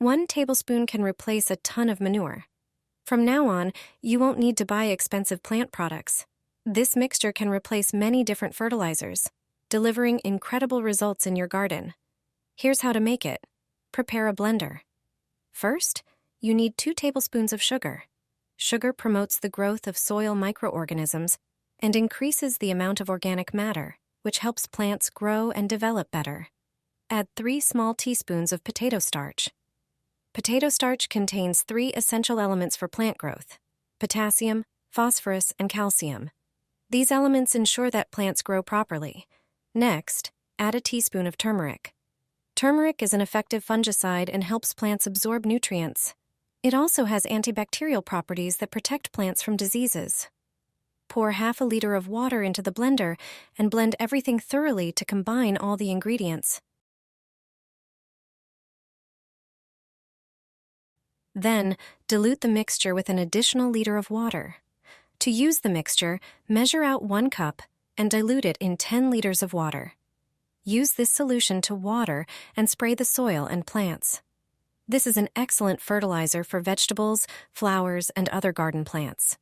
1 tablespoon can replace a ton of manure. From now on, you won't need to buy expensive plant products. This mixture can replace many different fertilizers, delivering incredible results in your garden. Here's how to make it. Prepare a blender. First, you need 2 tablespoons of sugar. Sugar promotes the growth of soil microorganisms and increases the amount of organic matter, which helps plants grow and develop better. Add 3 small teaspoons of potato starch. Potato starch contains 3 essential elements for plant growth: potassium, phosphorus, and calcium. These elements ensure that plants grow properly. Next, add a teaspoon of turmeric. Turmeric is an effective fungicide and helps plants absorb nutrients. It also has antibacterial properties that protect plants from diseases. Pour half a liter of water into the blender and blend everything thoroughly to combine all the ingredients. Then, dilute the mixture with an additional liter of water. To use the mixture, measure out 1 cup and dilute it in 10 liters of water. Use this solution to water and spray the soil and plants. This is an excellent fertilizer for vegetables, flowers, and other garden plants.